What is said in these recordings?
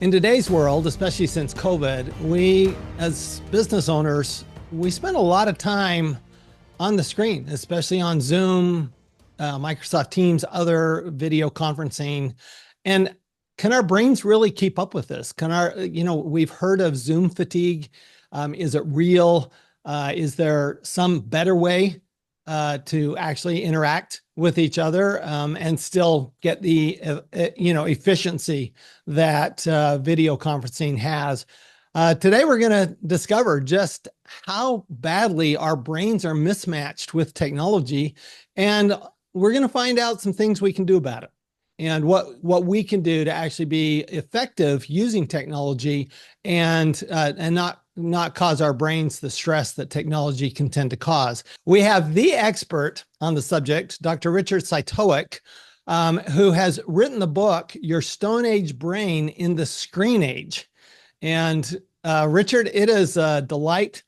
In today's world, especially since COVID, we as business owners, we spend a lot of time on the screen, especially on Zoom, Microsoft Teams, other video conferencing. And can our brains really keep up with this? We've heard of Zoom fatigue. Is it real? Is there some better way to actually interact with each other and still get the efficiency that video conferencing has? Today, we're going to discover just how badly our brains are mismatched with technology, and we're going to find out some things we can do about it, and what we can do to actually be effective using technology and not cause our brains the stress that technology can tend to cause. We have the expert on the subject, Dr. Richard Cytowic, who has written the book, Your Stone Age Brain in the Screen Age. And Richard, it is a delight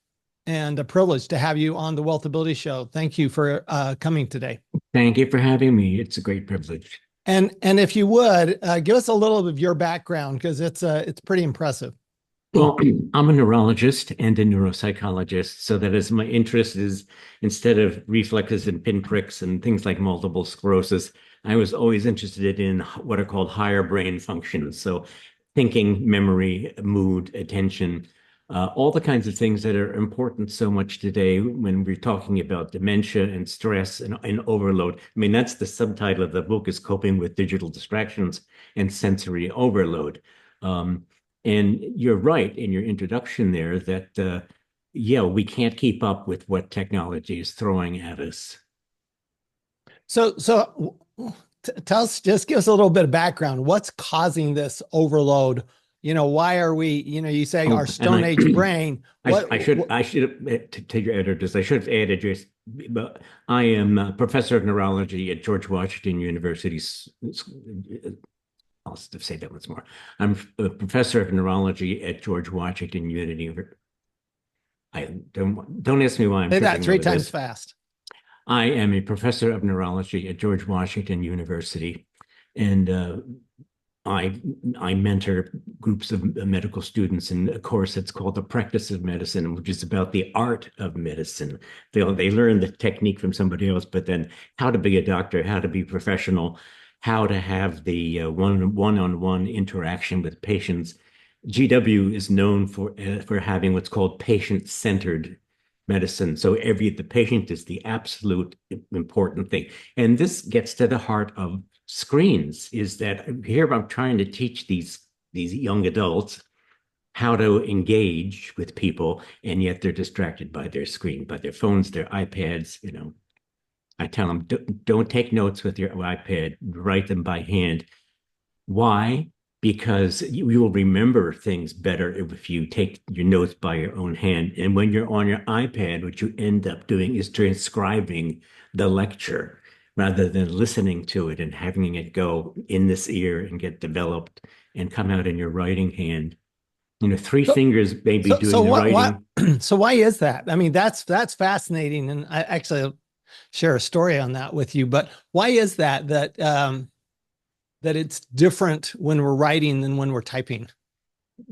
and a privilege to have you on the Wealth Ability Show. Thank you for coming today. Thank you for having me. It's a great privilege. And if you would, give us a little of your background, because it's pretty impressive. Well, I'm a neurologist and a neuropsychologist, so that is my interest is instead of reflexes and pinpricks and things like multiple sclerosis, I was always interested in what are called higher brain functions. So thinking, memory, mood, attention, all the kinds of things that are important so much today when we're talking about dementia and stress and overload. I mean, that's the subtitle of the book, is Coping with Digital Distractions and Sensory Overload. And you're right in your introduction there that, we can't keep up with what technology is throwing at us. So tell us, just give us a little bit of background. What's causing this overload? Why are we, you say our Stone Age brain. I should to your editors, I should have added just, but I am a professor of neurology at George Washington University. I'll say that once more. I'm a professor of neurology at George Washington University. I don't ask me why I'm say that three times fast. I am a professor of neurology at George Washington University, and I mentor groups of medical students in a course that's called The Practice of Medicine, which is about the art of medicine. They learn the technique from somebody else, but then how to be a doctor, how to be professional, how to have the one-on-one interaction with patients. GW is known for having what's called patient-centered medicine. So the patient is the absolute important thing. And this gets to the heart of screens, is that here I'm trying to teach these young adults how to engage with people, and yet they're distracted by their screen, by their phones, their iPads. I tell them, don't take notes with your iPad, write them by hand. Why? Because you will remember things better if you take your notes by your own hand. And when you're on your iPad, what you end up doing is transcribing the lecture rather than listening to it and having it go in this ear and get developed and come out in your writing hand. Three fingers may be doing the writing. So why is that? I mean, that's fascinating. And I actually share a story on that with you, but why is that it's different when we're writing than when we're typing?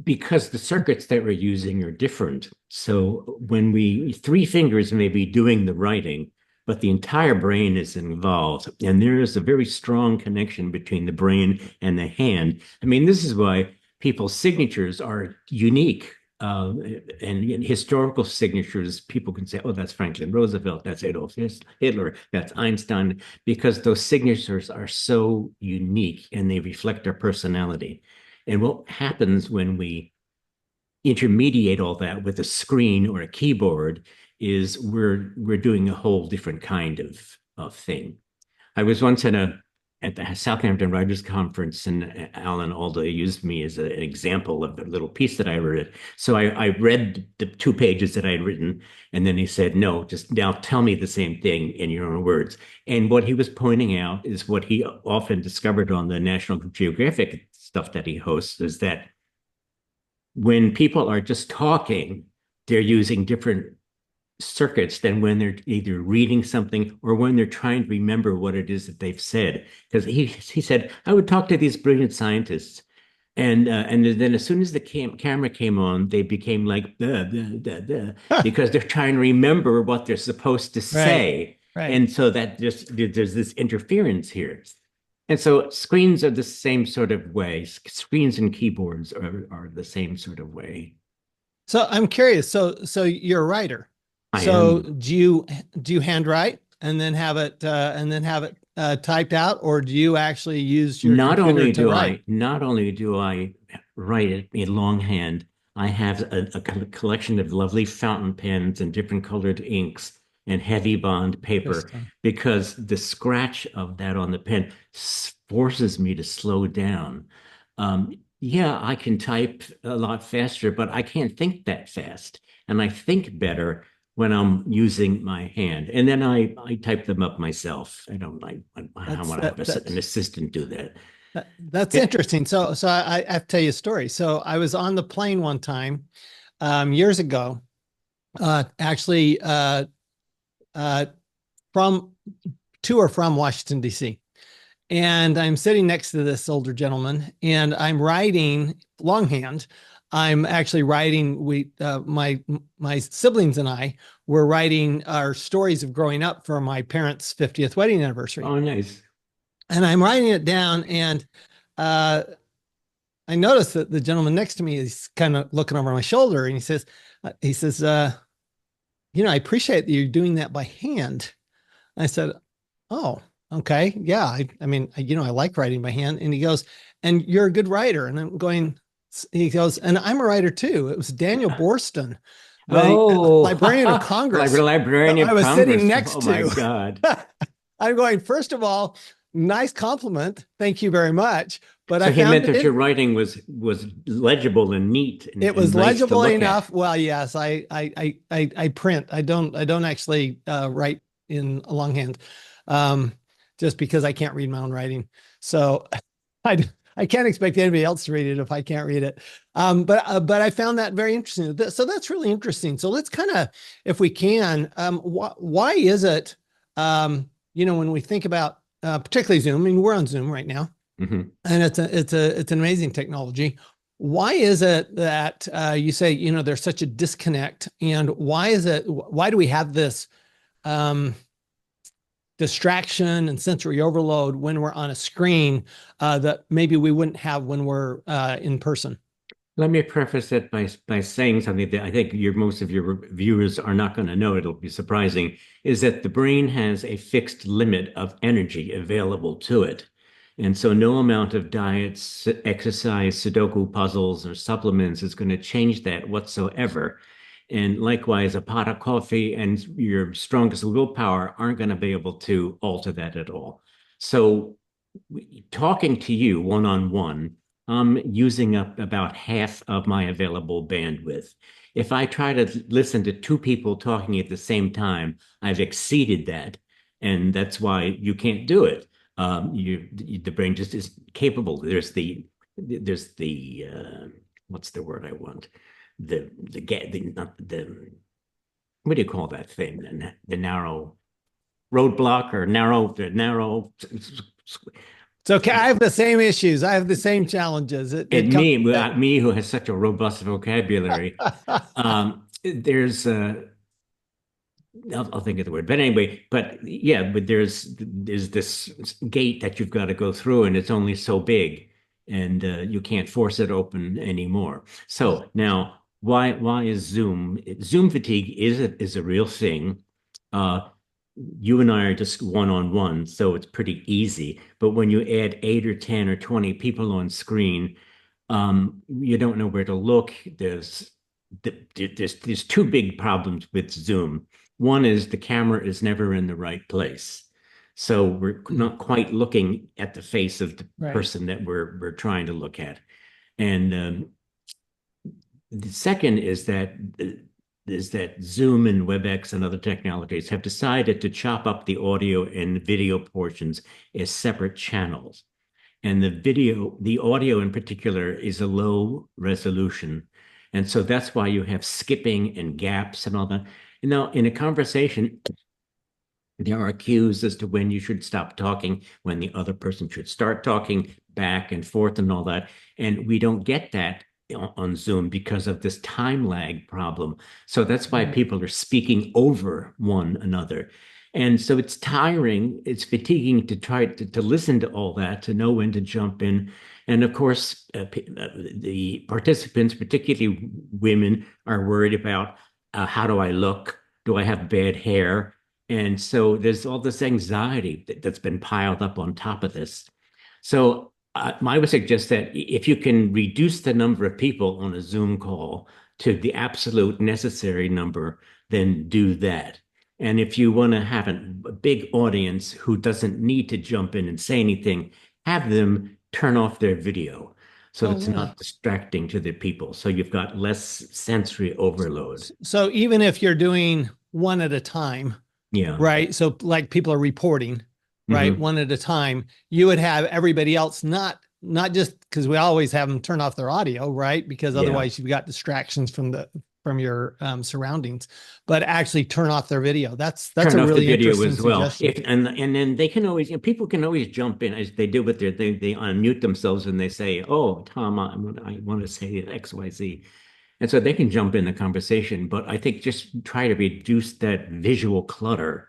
Because the circuits that we're using are different. So when three fingers may be doing the writing, but the entire brain is involved, and there is a very strong connection between the brain and the hand. I mean, this is why people's signatures are unique. And historical signatures, people can say, oh, that's Franklin Roosevelt, that's Adolf Hitler, that's Einstein, because those signatures are so unique and they reflect our personality. And what happens when we intermediate all that with a screen or a keyboard is we're doing a whole different kind of thing. I was once at the Southampton Writers Conference, and Alan Alda used me as an example of a little piece that I wrote. So I read the 2 pages that I had written, and then he said, no, just now tell me the same thing in your own words. And what he was pointing out is what he often discovered on the National Geographic stuff that he hosts, is that when people are just talking, they're using different circuits than when they're either reading something or when they're trying to remember what it is that they've said. Because he said, I would talk to these brilliant scientists, And then as soon as the camera came on, they became like because they're trying to remember what they're supposed to Right. say. Right. And so that just there's this interference here. And so screens are the same sort of way. Screens and keyboards are the same sort of way. So I'm curious. So you're a writer. I So am do you handwrite and then have it typed out, or do you actually use your computer to write? not only do I write it in longhand, I have a collection of lovely fountain pens and different colored inks and heavy bond paper Interesting. because the scratch of that on the pen forces me to slow down. Yeah, I can type a lot faster, but I can't think that fast. And I think better when I'm using my hand. And then I type them up myself. I That's want to have an that's assistant do that. that's Yeah. interesting. So I have to tell you a story. So I was on the plane one time years ago, actually uh, from to or from Washington D.C. And I'm sitting next to this older gentleman, and I'm writing longhand. I'm actually writing. My siblings and I were writing our stories of growing up for my parents' 50th wedding anniversary, Oh, nice. and I'm writing it down. And uh, I noticed that the gentleman next to me is kind of looking over my shoulder, and he says, I appreciate that you're doing that by hand. I said, oh, okay. Yeah. I mean, I like writing by hand. And he goes, and you're a good writer. And I'm going, he goes, and I'm a writer too. It was Daniel Borston, the Oh, Librarian of Congress Librarian that I of was sitting Congress. next Oh my to. God. I'm going, first of all, nice compliment. Thank you very much. But I So he found meant it that your writing was legible and neat it and was nice to legible look at. enough. Well, yes, I print. I don't actually write in longhand, um, just because I can't read my own writing. So I I can't expect anybody else to read it if I can't read it. But I found that very interesting. So that's really interesting. So let's kind of, if we can, why is it, when we think about particularly Zoom? I mean, we're on Zoom right now, Mhm. and it's an amazing technology. Why is it that you say there's such a disconnect, and why do we have this um, distraction and sensory overload when we're on a screen that maybe we wouldn't have when we're in person? Let me preface it by saying something that I think most of your viewers are not going to know. It'll be surprising, is that the brain has a fixed limit of energy available to it. And so no amount of diets, exercise, Sudoku puzzles, or supplements is going to change that whatsoever. And likewise, a pot of coffee and your strongest willpower aren't going to be able to alter that at all. So talking to you one-on-one, I'm using up about half of my available bandwidth. If I try to listen to two people talking at the same time, I've exceeded that. And that's why you can't do it. The brain just is capable. What's the word I want? Not the, what do you call that thing? The narrow roadblock or narrow. So I have the same issues. I have the same challenges. It And comes. me who has such a robust vocabulary, there's I'll think of the word, but anyway, but yeah, but there's this gate that you've got to go through, and it's only so big, and you can't force it open anymore. So now, why is Zoom fatigue is a real thing. Uh, you and I are just one-on-one, so it's pretty easy. But when you add 8 or 10 or 20 people on screen, you don't know where to look. There's two big problems with Zoom. One is the camera is never in the right place. So we're not quite looking at the face of the Right. person that we're trying to look at. And the second is that Zoom and WebEx and other technologies have decided to chop up the audio and video portions as separate channels. And the audio in particular is a low resolution. And so that's why you have skipping and gaps and all that. Now, in a conversation, there are cues as to when you should stop talking, when the other person should start talking, back and forth and all that. And we don't get that on Zoom because of this time lag problem. So that's why Right. people are speaking over one another. And so it's tiring, it's fatiguing to try to listen to all that, to know when to jump in. And of course, the participants, particularly women, are worried about how do I look? Do I have bad hair? And so there's all this anxiety that's been piled up on top of this. So I would suggest that if you can reduce the number of people on a Zoom call to the absolute necessary number, then do that. And if you want to have a big audience who doesn't need to jump in and say anything, have them turn off their video so Oh, it's really? not distracting to the people. So you've got less sensory overload. So even if you're doing one at a time, Yeah. right? So like people are reporting, right? Hmm. One at a time, you would have everybody else not just because we always have them turn off their audio, right? Because Yeah. otherwise you've got distractions from your surroundings, but actually turn off their video. That's Turn a off the really video interesting as well. suggestion. And then they can always, people can always jump in as they do with they unmute themselves and they say, "Oh, Tom, I want to say X, Y, Z," and so they can jump in the conversation. But I think just try to reduce that visual clutter.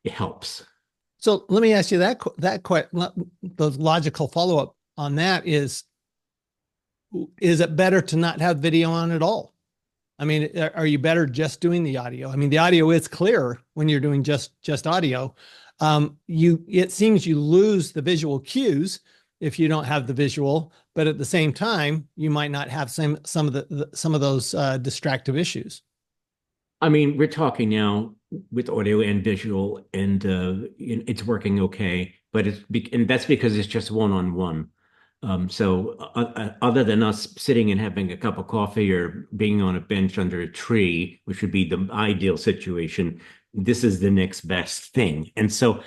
It helps. So let me ask you the logical follow up on that is it better to not have video on at all? I mean, are you better just doing the audio? I mean, the audio is clearer when you're doing just audio. It seems you lose the visual cues if you don't have the visual, but at the same time, you might not have some of some of those distractive issues. I mean, we're talking now with audio and visual, and it's working okay. But and that's because it's just one-on-one. So other than us sitting and having a cup of coffee or being on a bench under a tree, which would be the ideal situation, this is the next best thing. And so,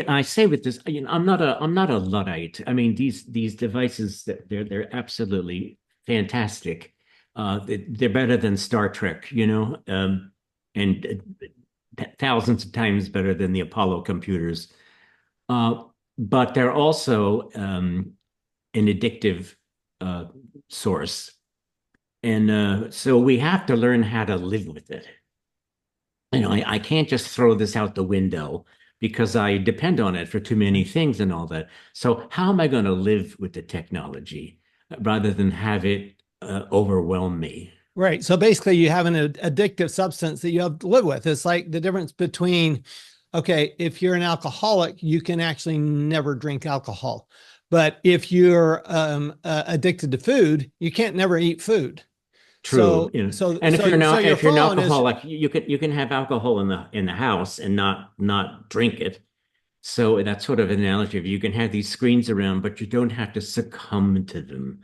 I say with this, I'm not a Luddite. I mean, these devices, they're absolutely fantastic. They're better than Star Trek, and thousands of times better than the Apollo computers. Uh, but they're also an addictive uh, source. And so we have to learn how to live with it. I can't just throw this out the window because I depend on it for too many things and all that. So how am I going to live with the technology rather than have it overwhelm me? Right. So basically, you have an addictive substance that you have to live with. It's like the difference between, okay, if you're an alcoholic, you can actually never drink alcohol. But if you're addicted to food, you can't never eat food. True, and if you're So not your if you're an phone is alcoholic, you can have alcohol in the house and not drink it. So that's sort of an analogy of you can have these screens around, but you don't have to succumb to them.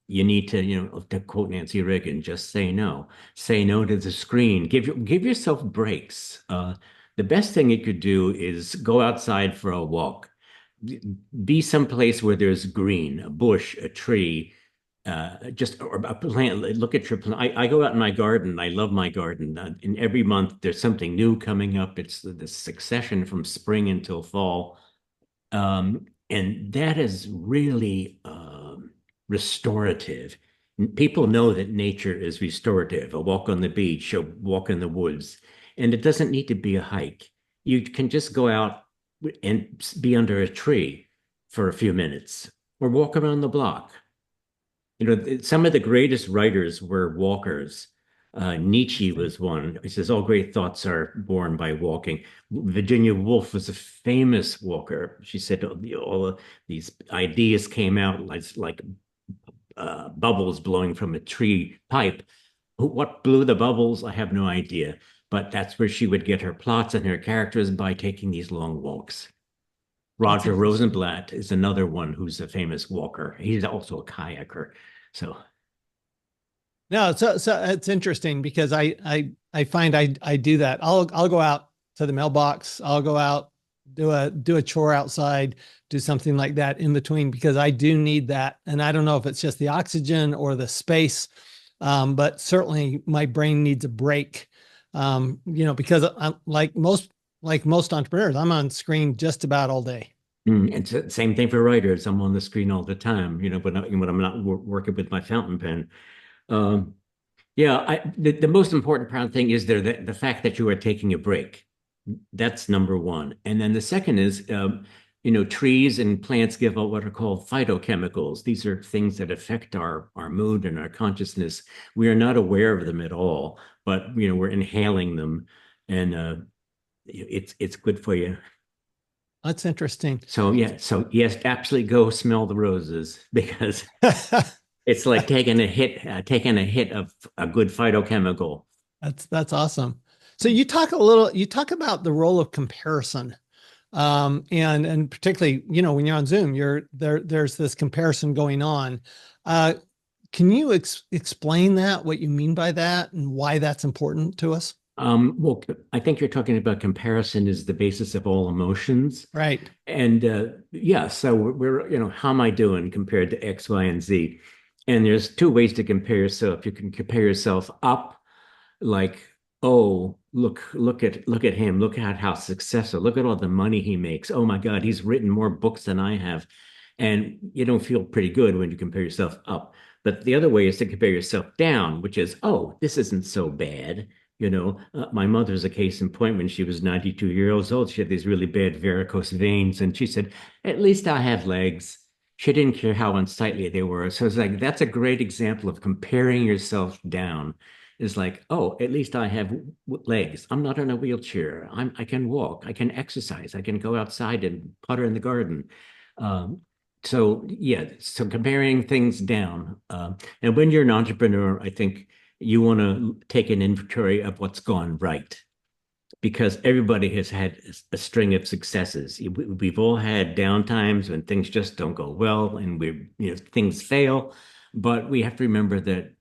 You need to quote Nancy Reagan, just say no. Say no to the screen. Give yourself breaks. The best thing you could do is go outside for a walk. Be someplace where there's green, a bush, a tree, just or a plant. Look at your plant. I go out in my garden. I love my garden. And every month there's something new coming up. It's the succession from spring until fall. And that is really restorative. People know that nature is restorative. A walk on the beach, a walk in the woods, and it doesn't need to be a hike. You can just go out and be under a tree for a few minutes or walk around the block. Some of the greatest writers were walkers. Nietzsche was one. He says, all great thoughts are born by walking. Virginia Woolf was a famous walker. She said all of these ideas came out like bubbles blowing from a tree pipe. What blew the bubbles? I have no idea. But that's where she would get her plots and her characters by taking these long walks. that's Roger interesting. Rosenblatt is another one who's a famous walker. He's also a kayaker. So No, so it's interesting because I find I do that. I'll go out to the mailbox. I'll go out do a chore outside, do something like that in between because I do need that. And I don't know if it's just the oxygen or the space, but certainly my brain needs a break. Because I'm like most entrepreneurs, I'm on screen just about all day. It's the same thing for writers. I'm on the screen all the time, when I'm not working with my fountain pen. Um, yeah, the most important part thing is the fact that you are taking a break. That's number one. And then the second is, trees and plants give out what are called phytochemicals. These are things that affect our mood and our consciousness. We are not aware of them at all, but we're inhaling them, and it's good for you. That's interesting. So yeah, so yes, absolutely go smell the roses because it's like taking a hit of a good phytochemical. That's awesome. So you talk about the role of comparison. And particularly, when you're on Zoom, there's this comparison going on. Uh, can you explain that, what you mean by that, and why that's important to us? Well, I think you're talking about comparison is the basis of all emotions. Right. And yeah, so how am I doing compared to X, Y, and Z? And there's two ways to compare yourself. You can compare yourself up, like, oh, look at him, look at how successful, look at all the money he makes. Oh my God, he's written more books than I have. And you don't feel pretty good when you compare yourself up. But the other way is to compare yourself down, which is, oh, this isn't so bad. My mother's a case in point. When she was 92 years old, she had these really bad varicose veins, and she said, "At least I have legs." She didn't care how unsightly they were. So it's like that's a great example of comparing yourself down. It's like, oh, at least I have legs. I'm not in a wheelchair. I can walk. I can exercise. I can go outside and putter in the garden. Um, so yeah, so comparing things down. And when you're an entrepreneur, I think you want to take an inventory of what's gone right because everybody has had a string of successes. We've all had downtimes when things just don't go well and things fail, but we have to remember that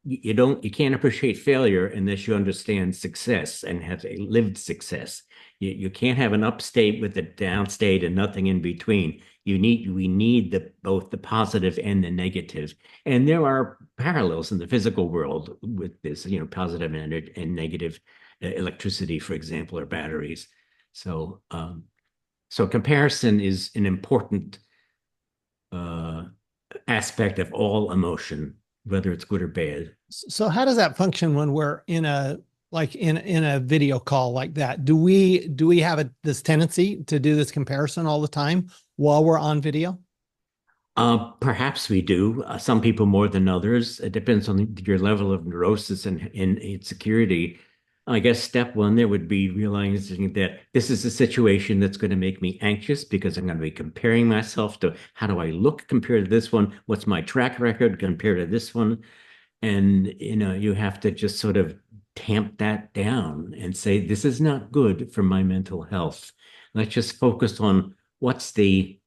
you can't appreciate failure unless you understand success and have a lived success. You can't have an upstate with a downstate and nothing in between. We need both the positive and the negative. And there are parallels in the physical world with this, positive and negative electricity, for example, or batteries. So comparison is an important uh, aspect of all emotion, whether it's good or bad. So how does that function when we're in a like in a video call like that? Do we have this tendency to do this comparison all the time while we're on video? Perhaps we do. Some people more than others. It depends on your level of neurosis and insecurity. I guess step one there would be realizing that this is a situation that's going to make me anxious because I'm going to be comparing myself to how do I look compared to this one? What's my track record compared to this one? And you have to just sort of tamp that down and say, this is not good for my mental health. Let's just focus on what's the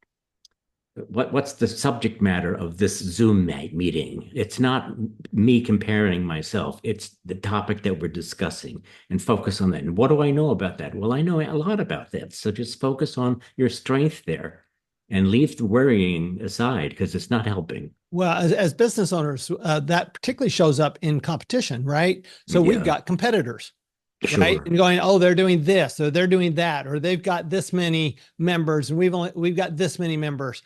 subject matter of this Zoom meeting. It's not me comparing myself. It's the topic that we're discussing and focus on that. And what do I know about that? Well, I know a lot about that. So just focus on your strength there and leave the worrying aside because it's not helping. Well, as business owners, that particularly shows up in competition, right? So we've Yeah, got competitors, right? sure. And going, oh, they're doing this, or they're doing that, or they've got this many members, and we've got this many members.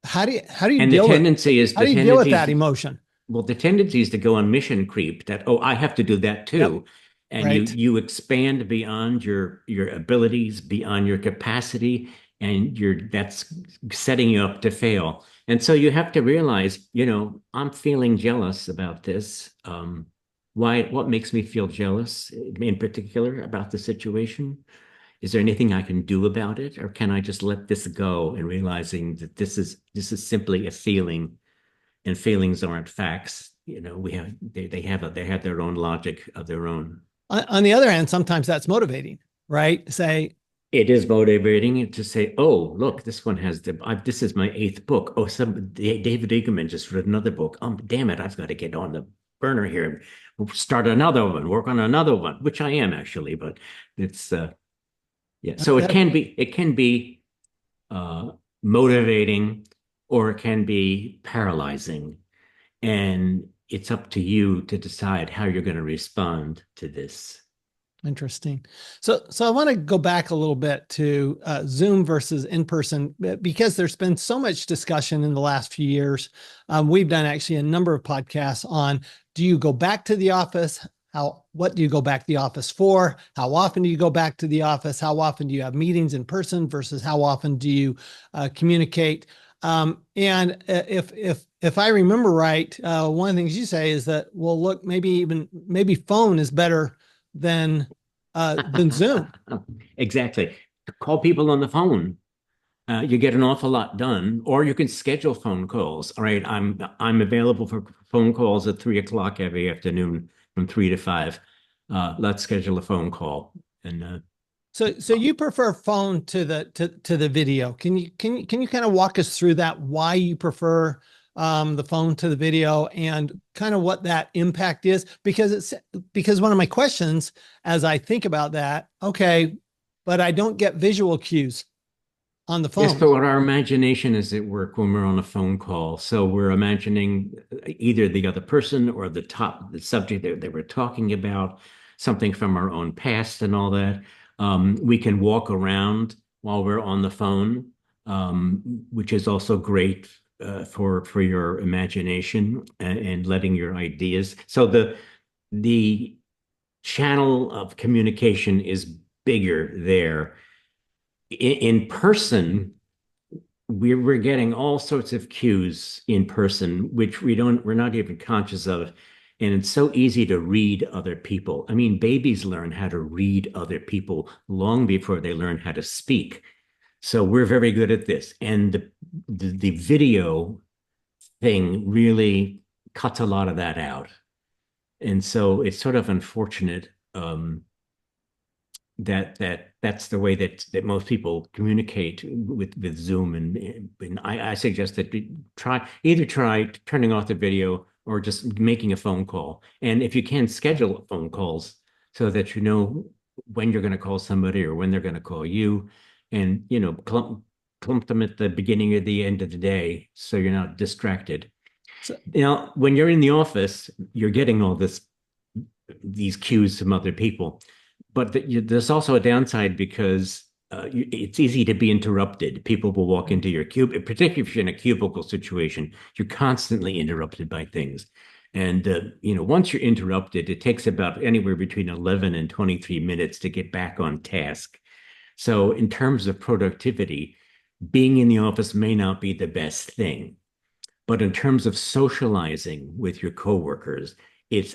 How do you And the deal with tendency is how do you deal with that emotion? the tendency is to go on mission creep that, oh, I have to do that Yep. too. And you Right. you expand beyond your abilities, beyond your capacity, and that's setting you up to fail. And so you have to realize, I'm feeling jealous about this. What makes me feel jealous in particular about the situation? Is there anything I can do about it, or can I just let this go and realizing that this is simply a feeling, and feelings aren't facts? We have they have their own logic of their own. On the other hand, sometimes that's motivating, right? Say, It is motivating to say, "Oh, look, this one has this is my eighth book. Oh, David Eagleman just wrote another book. Damn it, I've got to get on the burner here and start another one, work on another one," which I am actually, but it's yeah. So that, it can be uh, motivating, or it can be paralyzing. And it's up to you to decide how you're going to respond to this. Interesting. So I want to go back a little bit to Zoom versus in person because there's been so much discussion in the last few years. We've done actually a number of podcasts on, do you go back to the office? What do you go back to the office for? How often do you go back to the office? How often do you have meetings in person versus how often do you communicate? And if I remember right, one of the things you say is that, well, look, maybe phone is better than Zoom. Exactly. Call people on the phone. You get an awful lot done, or you can schedule phone calls. All right, I'm available for phone calls at 3 o'clock every afternoon from 3 to 5. Let's schedule a phone call. And So you prefer phone to the video. Can you kind of walk us through that, why you prefer the phone to the video and kind of what that impact is? Because one of my questions as I think about that, okay, but I don't get visual cues on the yes, phone. but our imagination is at work when we're on a phone call. So we're imagining either the other person or the subject that we're talking about, something from our own past and all that. We can walk around while we're on the phone, which is also great for your imagination and letting your ideas. So the channel of communication is bigger there. In person, we're getting all sorts of cues in person, which we're not even conscious of. And it's so easy to read other people. I mean, babies learn how to read other people long before they learn how to speak. So we're very good at this. And the video thing really cuts a lot of that out. And so it's sort of unfortunate that's the way that most people communicate with Zoom, and I suggest that we try turning off the video or just making a phone call. And if you can, schedule phone calls so that you know when you're going to call somebody or when they're going to call you, and clump them at the beginning or the end of the day so you're not distracted. So, Now, when you're in the office, you're getting all these cues from other people. But there's also a downside because it's easy to be interrupted. People will walk into your cube, particularly if you're in a cubicle situation. You're constantly interrupted by things. And once you're interrupted, it takes about anywhere between 11 and 23 minutes to get back on task. So in terms of productivity, being in the office may not be the best thing. But in terms of socializing with your coworkers, it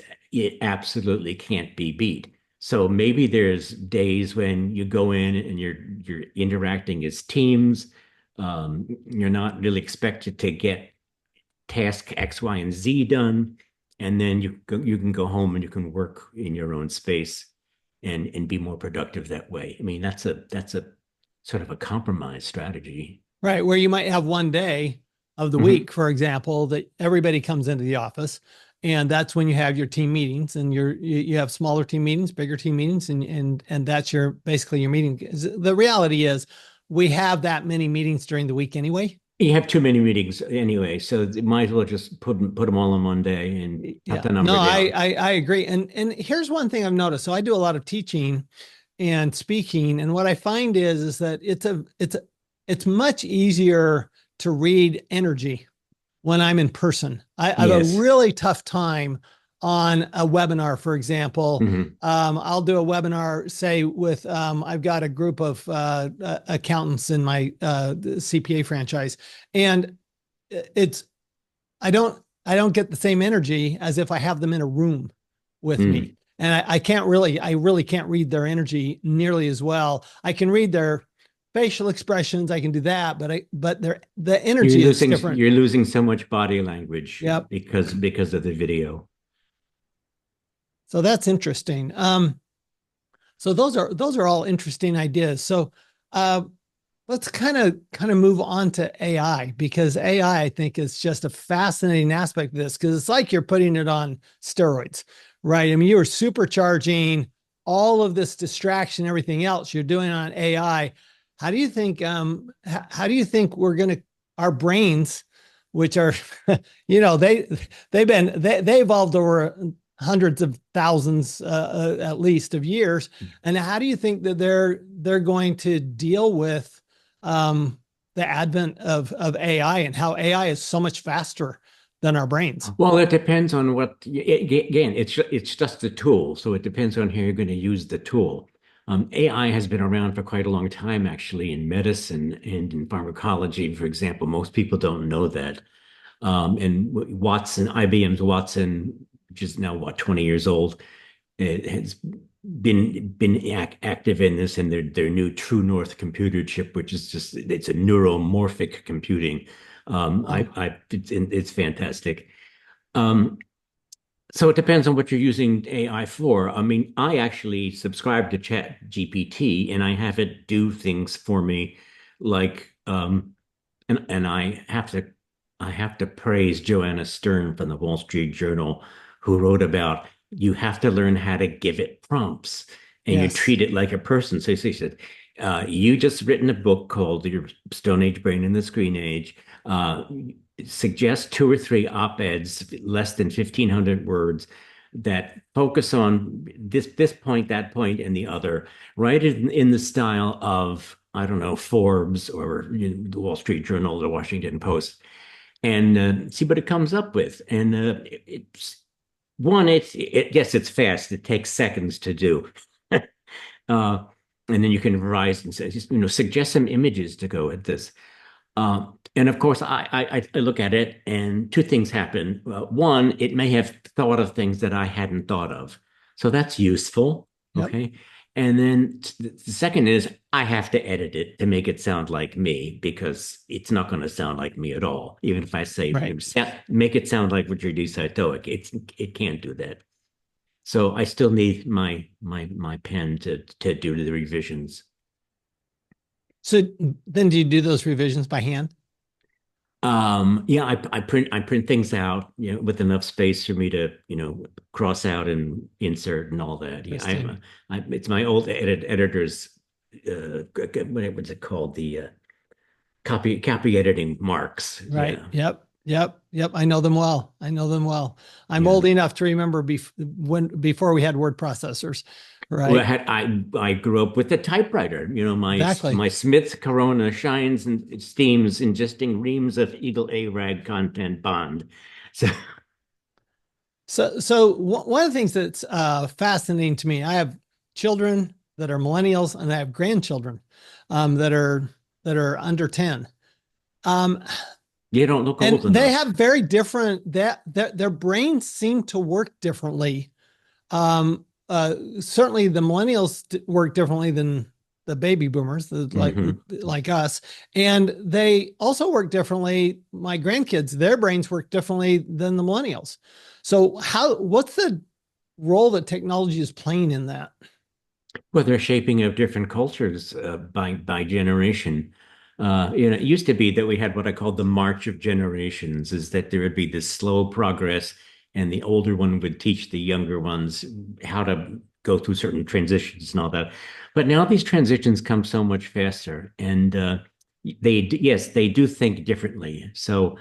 absolutely can't be beat. So maybe there's days when you go in and you're interacting as teams. You're not really expected to get task X, Y, and Z done, and then you can go home and you can work in your own space and be more productive that way. I mean, that's a sort of a compromise strategy. right, where you might have one day of the Mhm. week, for example, that everybody comes into the office, and that's when you have your team meetings, and you have smaller team meetings, bigger team meetings, and that's your basically your meeting. The reality is we have that many meetings during the week anyway. You have too many meetings anyway, so you might as well just put them all in one day and cut Yeah, the no, number down. I agree. And here's one thing I've noticed. So I do a lot of teaching and speaking, and what I find is that it's much easier to read energy when I'm in person. I have a Yes. really tough time on a webinar, for example. Hmm. I'll do a webinar, say, with I've got a group of accountants in my CPA franchise, and it's I don't get the same energy as if I have them in a room with Mm. me. And I really can't read their energy nearly as well. I can read their facial expressions. I can do that, but the energy is different. You're losing so much body language Yep. because of the video. So that's interesting. So those are all interesting ideas. So uh, let's kind of move on to AI, because AI, I think, is just a fascinating aspect of this, because it's like you're putting it on steroids, right? I mean, you are supercharging all of this distraction, everything else you're doing on AI. How do you think we're going to, our brains, which are, they evolved over hundreds of thousands, at least, of years. And how do you think that they're going to deal with the advent of AI and how AI is so much faster than our brains? Well, it depends on again, it's just a tool. So it depends on how you're going to use the tool. AI has been around for quite a long time, actually, in medicine and in pharmacology, for example. Most people don't know that. And Watson, IBM's Watson, which is now what, 20 years old, it has been active in this, and their new True North computer chip, which is just it's a neuromorphic computing. It's fantastic. Um, so it depends on what you're using AI for. I mean, I actually subscribe to Chat GPT and I have it do things for me like and I have to praise Joanna Stern from the Wall Street Journal, who wrote about you have to learn how to give it prompts and you Yes. treat it like a person. So she said, you just written a book called Your Stone Age Brain in the Screen Age. Uh, Suggest two or three op-eds, less than 1,500 words, that focus on this point, that point, and the other. Write it in the style of, I don't know, Forbes or the Wall Street Journal, the Washington Post, and see what it comes up with. And it's one, yes, it's fast. It takes seconds to do. uh, and then you can rise and say, suggest some images to go with this. And of course, I look at it, and two things happen. One, it may have thought of things that I hadn't thought of, so that's useful. Yep. Okay. And then the second is I have to edit it to make it sound like me because it's not going to sound like me at all. Even if I say Right. make it sound like Richard D. Cytowic, it can't do that. So I still need my pen to do the revisions. So then do you do those revisions by hand? Yeah, I print things out, with enough space for me to, cross out and insert and all that. Yeah, Interesting. it's my old editor's, what's it called? The copy editing marks. Right. Yeah, Yep. Yep. Yep. I know them well. I know them well. I'm yeah. old enough to remember before we had word processors. Well, Right. I grew up with the typewriter. Exactly. My Smith Corona shines and steams, ingesting reams of Eagle A-Rag content bond. So So one of the things that's fascinating to me, I have children that are millennials and I have grandchildren that are under 10. Um, you don't look and old they enough. have very different that their brains seem to work differently. Certainly the millennials work differently than the baby boomers, Hmm. like us, and they also work differently. My grandkids, their brains work differently than the millennials. So what's the role that technology is playing in that? Well, they're shaping of different cultures by generation. It used to be that we had what I called the march of generations, is that there would be this slow progress, and the older one would teach the younger ones how to go through certain transitions and all that. But now these transitions come so much faster, and yes, they do think differently. So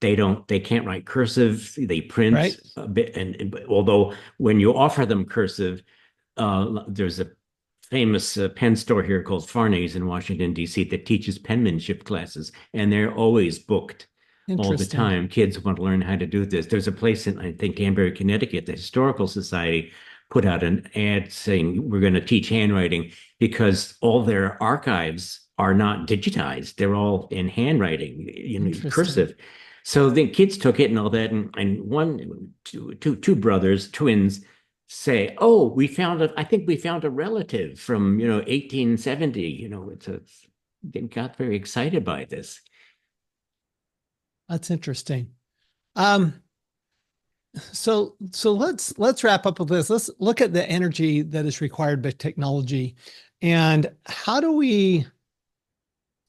they can't write cursive, they print Right? a bit, and although when you offer them cursive, there's a famous pen store here called Farney's in Washington, D.C. that teaches penmanship classes, and they're always booked all the Interesting. time. Kids want to learn how to do this. There's a place in, I think, Danbury, Connecticut, the Historical Society put out an ad saying we're going to teach handwriting because all their archives are not digitized. They're all in handwriting, Interesting. cursive. So the kids took it and all that, and two brothers, twins, say, "Oh, I think we found a relative from, 1870." They got very excited by this. That's interesting. Um, so let's wrap up with this. Let's look at the energy that is required by technology, and how do we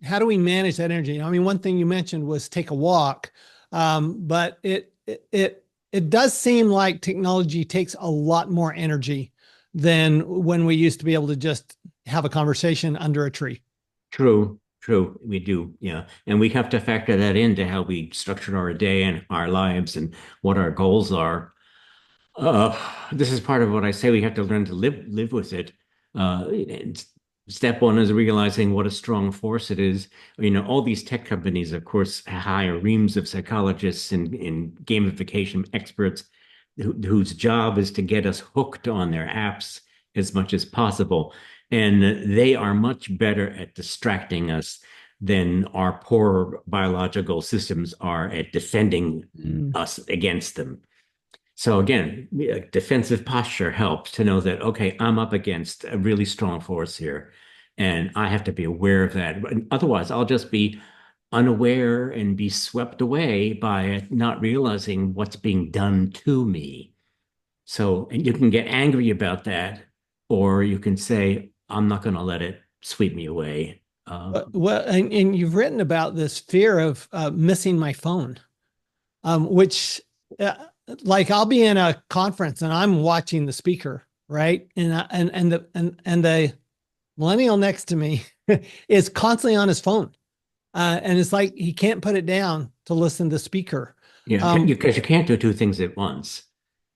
manage that energy? I mean, one thing you mentioned was take a walk, but it does seem like technology takes a lot more energy than when we used to be able to just have a conversation under a tree. True, true. We do, yeah. And we have to factor that into how we structure our day and our lives and what our goals are. This is part of what I say. We have to learn to live with it. And step one is realizing what a strong force it is. All these tech companies, of course, hire reams of psychologists and gamification experts whose job is to get us hooked on their apps as much as possible. And they are much better at distracting us than our poor biological systems are at defending Mm. us against them. So again, defensive posture helps to know that, okay, I'm up against a really strong force here, and I have to be aware of that. Otherwise, I'll just be unaware and be swept away by not realizing what's being done to me. So, and you can get angry about that, or you can say, I'm not going to let it sweep me away. Well, and you've written about this fear of missing my phone, which, uh, like, I'll be in a conference and I'm watching the speaker, right? And the millennial next to me is constantly on his phone, and it's like he can't put it down to listen to the speaker. Yeah, Um, because you can't do two things at once.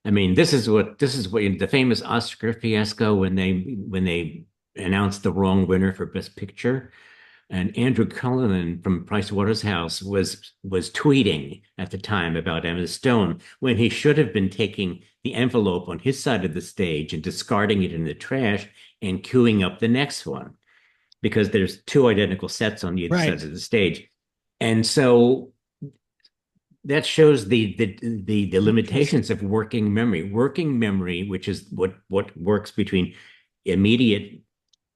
I mean, this is what the famous Oscar fiasco when they announced the wrong winner for Best Picture, and Andrew Cullinan from Price Waterhouse was tweeting at the time about Emma Stone when he should have been taking the envelope on his side of the stage and discarding it in the trash and queuing up the next one because there's two identical sets on either right. sides of the stage. And so that shows the Interesting. limitations of working memory. Working memory, which is what works between immediate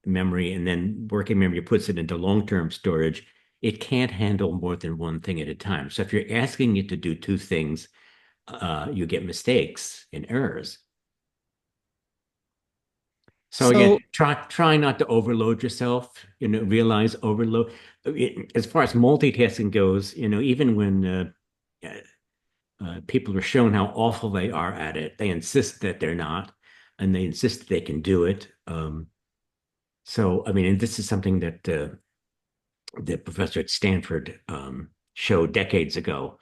memory and then working memory puts it into long-term storage, it can't handle more than one thing at a time. So if you're asking it to do two things, you get mistakes and errors. So again, So, try not to overload yourself. Realize overload. As far as multitasking goes, even when people are shown how awful they are at it, they insist that they're not, and they insist that they can do it. So I mean, and this is something that the professor at Stanford showed decades ago.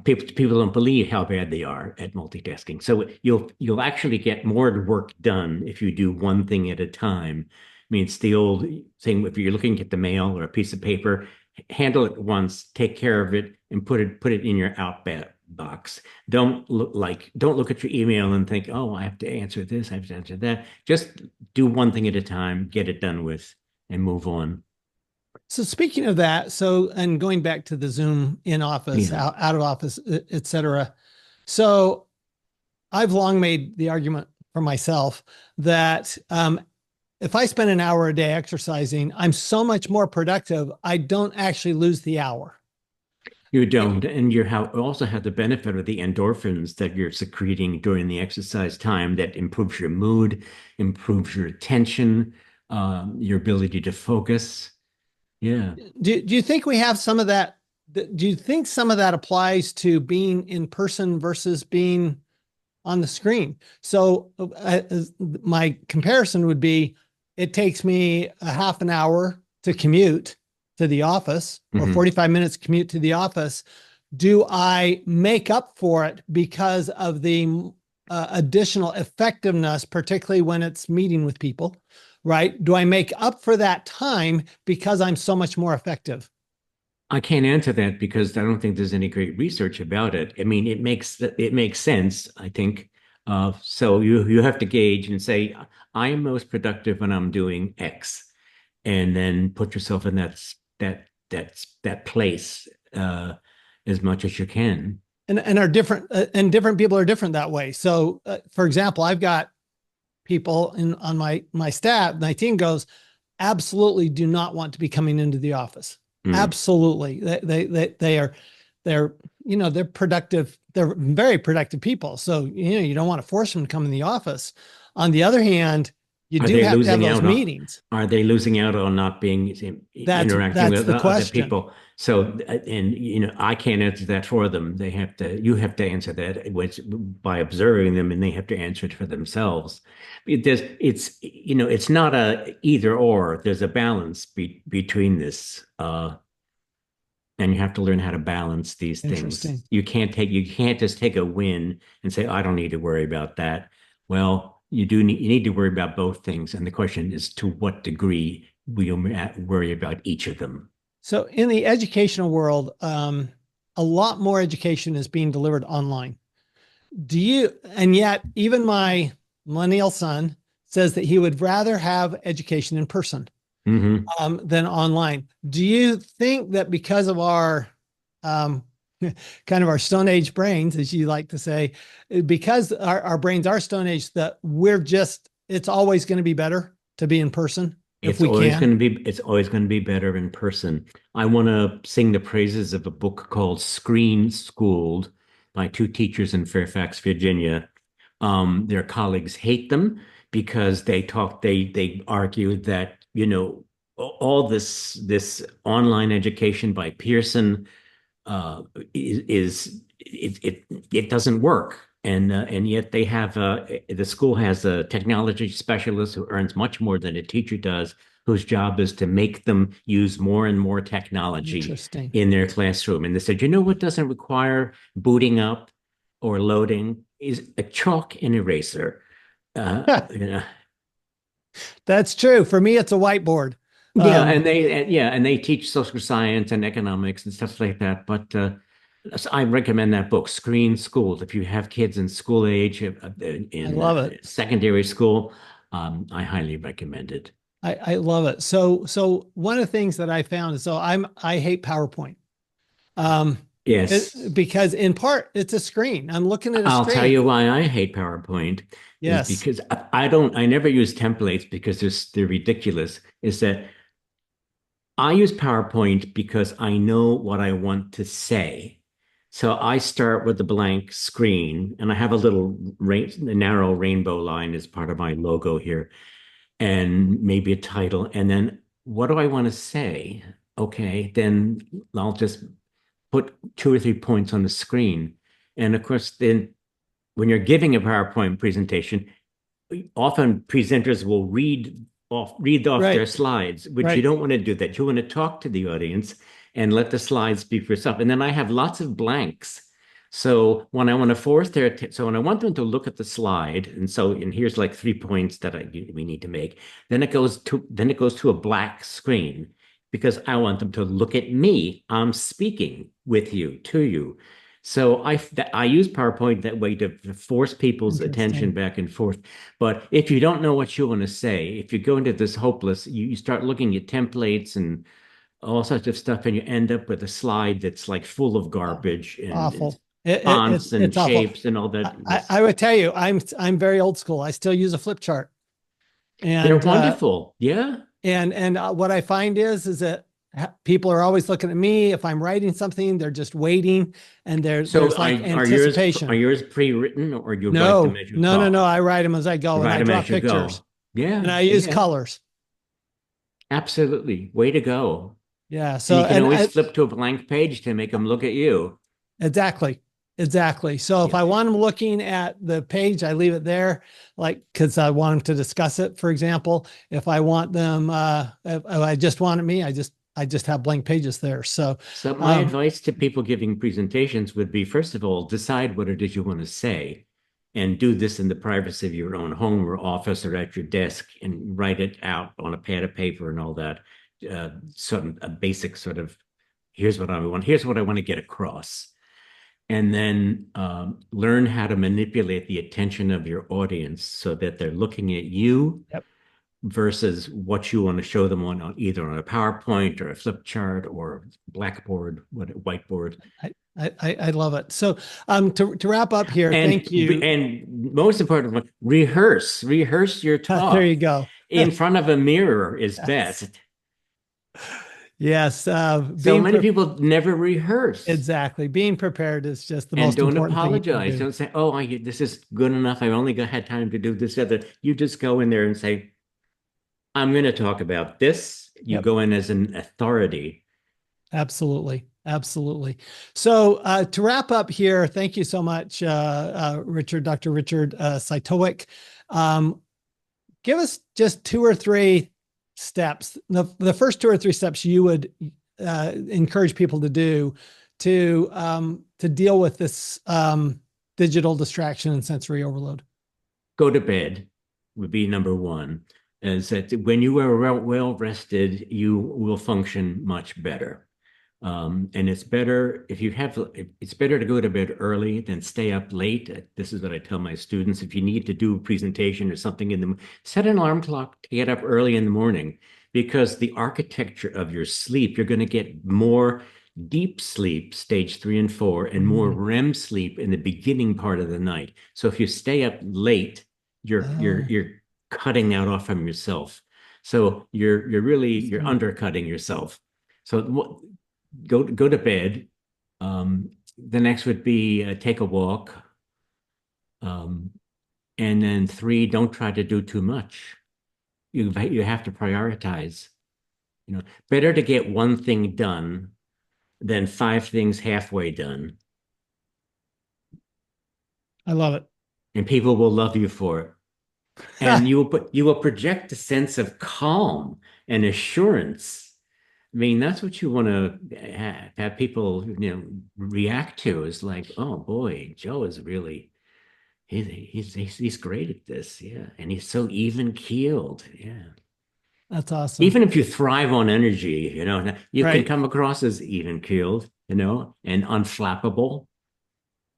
People don't believe how bad they are at multitasking. So you'll actually get more work done if you do one thing at a time. I mean, it's the old thing: if you're looking at the mail or a piece of paper, handle it once, take care of it, and put it in your outback box. Don't look at your email and think, oh, I have to answer this, I have to answer that. Just do one thing at a time, get it done with, and move on. so speaking of that, and going back to the Zoom in office, Yeah. out of office, et cetera. So I've long made the argument for myself that if I spend an hour a day exercising, I'm so much more productive. I don't actually lose the hour. You don't, and also have the benefit of the endorphins that you're secreting during the exercise time that improves your mood, improves your attention, your ability to focus. Yeah, Do you think we have some of that? Do you think some of that applies to being in person versus being on the screen? So my comparison would be it takes me a half an hour to commute to the office or hmm 45 minutes commute to the office. Do I make up for it because of the additional effectiveness, particularly when it's meeting with people, right? Do I make up for that time because I'm so much more effective? I can't answer that because I don't think there's any great research about it. I mean, it makes sense, I think. So you have to gauge and say, I am most productive when I'm doing X, and then put yourself in that place as much as you can. And are different, and different people are different that way. So, for example, I've got people on my staff, my team goes, absolutely do not want to be coming into the office. Mm. Absolutely. They're they're productive. They're very productive people. So, you don't want to force them to come in the office. On the other hand, you Are do they have to have losing those out on, meetings. are they losing out on not being interacting That's with the other question. people? So, and I can't answer that for them. You have to answer that by observing them, and they have to answer it for themselves. It's not a either or. There's a balance between this. and you have to learn how to balance these things. Interesting. You can't just take a win and say, I don't need to worry about that. Well, you need to worry about both things. And the question is, to what degree will you worry about each of them? So in the educational world, a lot more education is being delivered online. And yet even my millennial son says that he would rather have education in person Hmm. than online. Do you think that because of our um, kind of our Stone Age brains, as you like to say, because our brains are Stone Age, that it's always going to be better to be in person if we can? It's always going to be better in person. I want to sing the praises of a book called Screen Schooled by two teachers in Fairfax, Virginia. Their colleagues hate them because they argue that, all this online education by Pearson it doesn't work. And yet the school has a technology specialist who earns much more than a teacher does, whose job is to make them use more and more technology Interesting. in their classroom. And they said, what doesn't require booting up or loading is a chalk and eraser. You know, That's true. For me, it's a whiteboard. yeah, Um, and they teach social science and economics and stuff like that. But so I recommend that book, Screen Schooled. If you have kids in school age, I in love it. secondary school, I highly recommend it. I love it. So one of the things that I found is I hate PowerPoint. Um, Yes, because in part it's a screen. I'm looking at a I'll tell screen. you why I hate PowerPoint is Yes. because I never use templates because they're ridiculous. Is that I use PowerPoint because I know what I want to say. So I start with a blank screen and I have a little narrow rainbow line as part of my logo here and maybe a title. And then what do I want to say? Okay, then I'll just put 2 or 3 points on the screen. And of course, then when you're giving a PowerPoint presentation, often presenters will read off their Right. slides, which you Right. don't want to do that. You want to talk to the audience and let the slides speak for yourself. And then I have lots of blanks. So when I want to force so when I want them to look at the slide, and here's like 3 points that we need to make, then it goes to a black screen because I want them to look at me. I'm speaking with you, to you. So I use PowerPoint that way to force people's attention Interesting. back and forth. But if you don't know what you want to say, if you go into this hopeless, you start looking at templates and all sorts of stuff, and you end up with a slide that's like full of Oh, garbage and awful. It's fonts and it's awful. shapes and all that. I would tell you, I'm very old school. I still use a flip chart. They're And wonderful. Yeah. what I find is that people are always looking at me. If I'm writing something, they're just waiting, and So there's like are anticipation. yours pre-written or you write them No, as you no, no, no. talk? I write them as I You go, and write I them draw as you pictures, go. Yeah, and I use yeah, colors. absolutely. Way to go. Yeah. And So you can always flip to a blank page to make them look at you. exactly. Exactly. So if Yeah. I want them looking at the page, I leave it there, like because I want them to discuss it, for example. If I want them, if I just wanted me, I just have blank pages there. So So my um, advice to people giving presentations would be, first of all, decide what it is you want to say and do this in the privacy of your own home or office or at your desk and write it out on a pad of paper and all that. A basic sort of, here's what I want to get across. And then learn how to manipulate the attention of your audience so that they're looking at you yep. versus what you want to show them on either on a PowerPoint or a flip chart or blackboard, whiteboard. I love it. So to wrap up here, And thank you. most important, rehearse your There talk you go. in front of a mirror is Yes. best. Yes. So many people never rehearse. Exactly. Being prepared is just the And most don't important thing you can apologize. do. Don't say, "Oh, this is good enough. I've only had time to do this other." You just go in there and say, "I'm going to talk about this." You Yep. go in as an authority. Absolutely. Absolutely. So to wrap up here, thank you so much, Richard, Dr. Richard Cytowic. Um, give us just two or three steps. The first two or three steps you would encourage people to do to deal with this digital distraction and sensory overload? Go to bed would be number one. Is that when you are well rested, you will function much better. And it's better it's better to go to bed early than stay up late. This is what I tell my students. If you need to do a presentation or something set an alarm clock to get up early in the morning, because the architecture of your sleep, you're going to get more deep sleep, stage 3 and 4, and more REM sleep in the beginning part of the night. So if you stay up late, you're cutting that off from yourself. So you're undercutting yourself. So go to bed. The next would be take a walk. And then 3, don't try to do too much. You have to prioritize. Better to get one thing done than 5 things halfway done. I love it. And people will love you for it. And you will project a sense of calm and assurance. I mean, that's what you want to have people, react to, is like, oh boy, Joe is really, he's great at this. Yeah. And he's so even keeled. Yeah. That's awesome. Even if you thrive on energy, you Right. can come across as even keeled, and unflappable.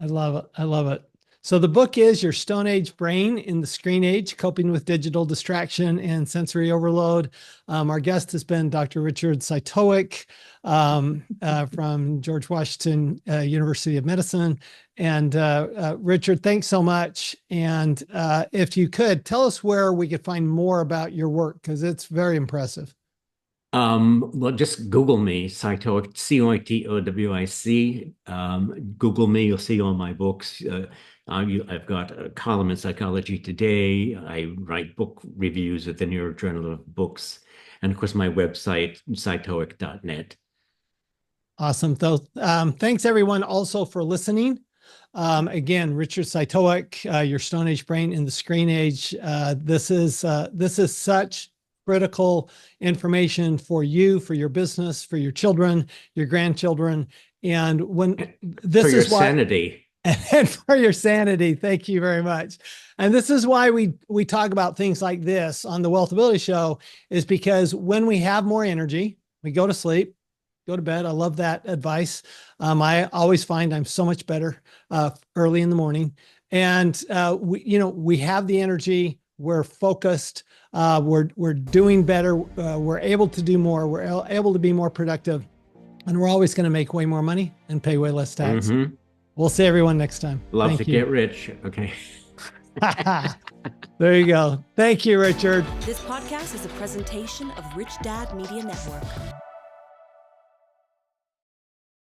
I love it. I love it. So the book is Your Stone Age Brain in the Screen Age, Coping with Digital Distraction and Sensory Overload. Our guest has been Dr. Richard Cytowic from George Washington University of Medicine. And Richard, thanks so much. And if you could, tell us where we could find more about your work, because it's very impressive. Well, just Google me, Cytowic, Cytowic. Google me, you'll see all my books. I've got a column in Psychology Today. I write book reviews at the New York Journal of Books. And of course, my website, cytowic.net. Awesome. So, thanks everyone also for listening. Again, Richard Cytowic, Your Stone Age Brain in the Screen Age. This is such critical information for you, for your business, for your children, your grandchildren, and this is why sanity. And for your sanity. Thank you very much. And this is why we talk about things like this on the Wealthability Show, is because when we have more energy, we go to sleep, go to bed. I love that advice. I always find I'm so much better early in the morning. And we have the energy, we're focused, we're doing better, we're able to do more, we're able to be more productive, and we're always going to make way more money and pay way less tax. Mm-hmm. We'll see everyone next time. Love to get rich. Okay. There you go. Thank you, Richard. This podcast is a presentation of Rich Dad Media Network.